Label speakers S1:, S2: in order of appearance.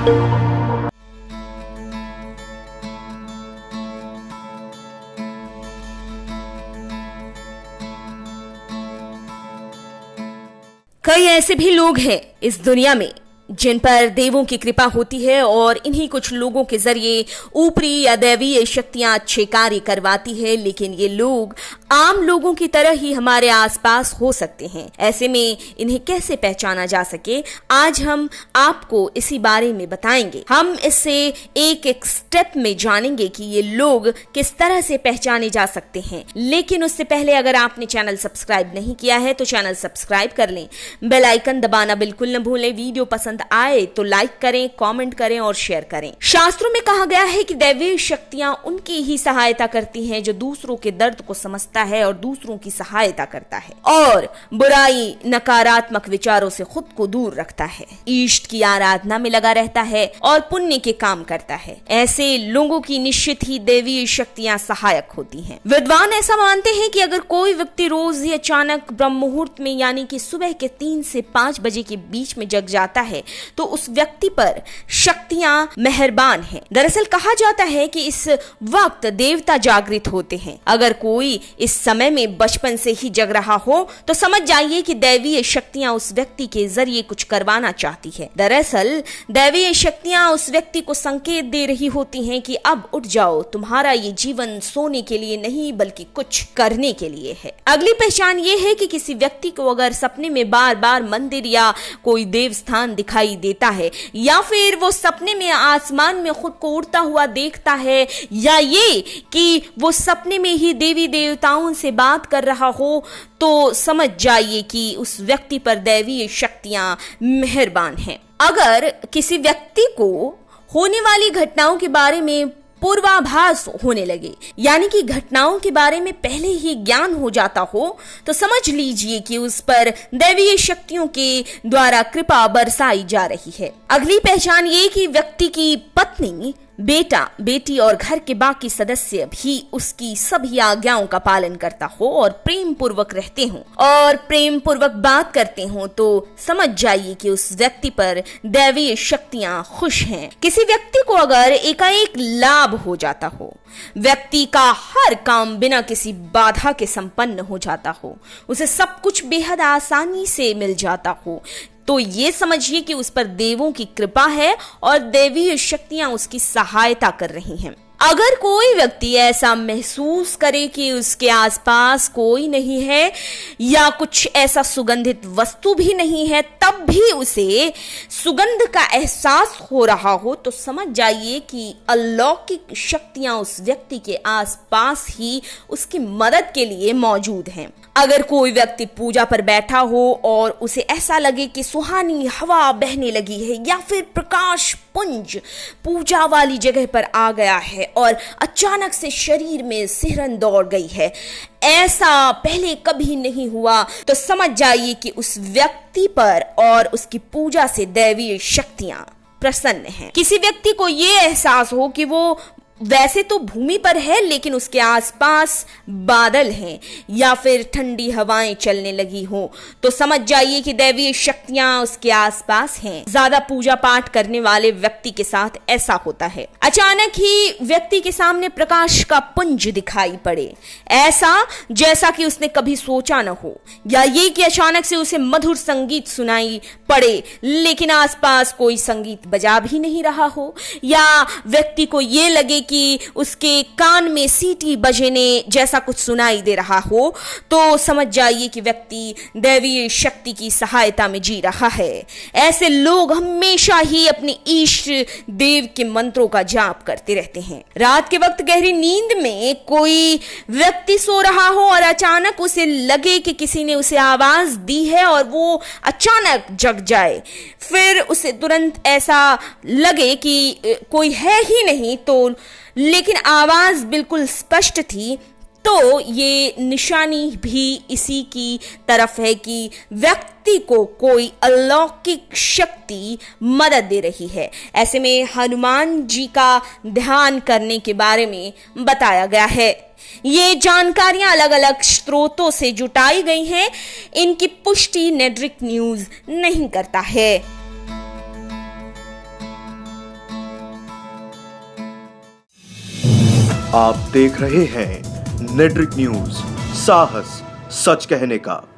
S1: कई ऐसे भी लोग हैं इस दुनिया में जिन पर देवों की कृपा होती है और इन्हीं कुछ लोगों के जरिए ऊपरी या दैवीय शक्तियां अच्छे कार्य करवाती है, लेकिन ये लोग आम लोगों की तरह ही हमारे आसपास हो सकते हैं। ऐसे में इन्हें कैसे पहचाना जा सके, आज हम आपको इसी बारे में बताएंगे। हम इससे एक एक स्टेप में जानेंगे कि ये लोग किस तरह से पहचाने जा सकते हैं। लेकिन उससे पहले अगर आपने चैनल सब्सक्राइब नहीं किया है तो चैनल सब्सक्राइब कर लें, बेल आइकन दबाना बिल्कुल न भूलें। वीडियो पसंद आए तो लाइक करें, कमेंट करें और शेयर करें। शास्त्रों में कहा गया है कि दैवीय शक्तियां उनकी ही सहायता करती हैं जो दूसरों के दर्द को समझता है और दूसरों की सहायता करता है और बुराई नकारात्मक विचारों से खुद को दूर रखता है, इष्ट की आराधना में लगा रहता है और पुण्य के काम करता है। ऐसे लोगों की निश्चित ही दैवीय शक्तियां सहायक होती हैं। विद्वान ऐसा मानते हैं कि अगर कोई व्यक्ति रोज ही अचानक ब्रह्म मुहूर्त में यानी कि सुबह के 3 से 5 बजे के बीच में जग जाता है तो उस व्यक्ति पर शक्तियां मेहरबान हैं। दरअसल कहा जाता है कि इस वक्त देवता जागृत होते हैं। अगर कोई इस समय में बचपन से ही जग रहा हो तो समझ जाइए कि दैवीय शक्तियां उस व्यक्ति के जरिए कुछ करवाना चाहती है। दरअसल दैवीय शक्तियां उस व्यक्ति को संकेत दे रही होती हैं कि अब उठ जाओ, तुम्हारा ये जीवन सोने के लिए नहीं बल्कि कुछ करने के लिए है। अगली पहचान ये है कि किसी व्यक्ति को अगर सपने में बार बार मंदिर या कोई देव स्थान दिखाई देता है या फिर वो सपने में आसमान में खुद को उड़ता हुआ देखता है या ये कि वो सपने में ही देवी देवताओं से बात कर रहा हो तो समझ जाइए कि उस व्यक्ति पर दैवीय शक्तियां मेहरबान हैं। अगर किसी व्यक्ति को होने वाली घटनाओं के बारे में पूर्वाभास होने लगे यानी कि घटनाओं के बारे में पहले ही ज्ञान हो जाता हो तो समझ लीजिए कि उस पर दैवीय शक्तियों के द्वारा कृपा बरसाई जा रही है। अगली पहचान ये कि व्यक्ति की पत्नी, बेटा, बेटी और घर के बाकी सदस्य भी उसकी सभी आज्ञाओं का पालन करता हो और प्रेम पूर्वक रहते हों और प्रेम पूर्वक बात करते हों तो समझ जाइए कि उस व्यक्ति पर दैवीय शक्तियां खुश हैं। किसी व्यक्ति को अगर एकाएक लाभ हो जाता हो, व्यक्ति का हर काम बिना किसी बाधा के संपन्न हो जाता हो, उसे सब कुछ बेहद आसानी से मिल जाता हो, तो ये समझिए कि उस पर देवों की कृपा है और दैवीय शक्तियां उसकी सहायता कर रही हैं। अगर कोई व्यक्ति ऐसा महसूस करे कि उसके आसपास कोई नहीं है या कुछ ऐसा सुगंधित वस्तु भी नहीं है तब भी उसे सुगंध का एहसास हो रहा हो तो समझ जाइए कि अलौकिक शक्तियां उस व्यक्ति के आसपास ही उसकी मदद के लिए मौजूद हैं। अगर कोई व्यक्ति पूजा पर बैठा हो और उसे ऐसा लगे कि सुहानी हवा बहने लगी है या फिर प्रकाश पुंज पूजा वाली जगह पर आ गया है और अचानक से शरीर में सिहरन दौड़ गई है, ऐसा पहले कभी नहीं हुआ, तो समझ जाइए कि उस व्यक्ति पर और उसकी पूजा से दैवीय शक्तियां प्रसन्न हैं। किसी व्यक्ति को ये एहसास हो कि वो वैसे तो भूमि पर है लेकिन उसके आसपास बादल हैं या फिर ठंडी हवाएं चलने लगी हो तो समझ जाइए कि दैवीय शक्तियां उसके आसपास हैं। ज्यादा पूजा पाठ करने वाले व्यक्ति के साथ ऐसा होता है। अचानक ही व्यक्ति के सामने प्रकाश का पुंज दिखाई पड़े, ऐसा जैसा कि उसने कभी सोचा न हो, या ये कि अचानक से उसे मधुर संगीत सुनाई पड़े लेकिन आसपास कोई संगीत बजा भी नहीं रहा हो, या व्यक्ति को ये लगे कि उसके कान में सीटी बजने जैसा कुछ सुनाई दे रहा हो तो समझ जाइए कि व्यक्ति दैवीय शक्ति की सहायता में जी रहा है। ऐसे लोग हमेशा ही अपने इष्ट देव के मंत्रों का जाप करते रहते हैं। रात के वक्त गहरी नींद में कोई व्यक्ति सो रहा हो और अचानक उसे लगे कि किसी ने उसे आवाज दी है और वो अचानक जग जाए, फिर उसे तुरंत ऐसा लगे कि कोई है ही नहीं तो लेकिन आवाज बिल्कुल स्पष्ट थी, तो ये निशानी भी इसी की तरफ है कि व्यक्ति को कोई अलौकिक शक्ति मदद दे रही है। ऐसे में हनुमान जी का ध्यान करने के बारे में बताया गया है। ये जानकारियां अलग अलग स्रोतों से जुटाई गई हैं, इनकी पुष्टि नेटरिक न्यूज नहीं करता है।
S2: आप देख रहे हैं नेट्रिक न्यूज, साहस सच कहने का।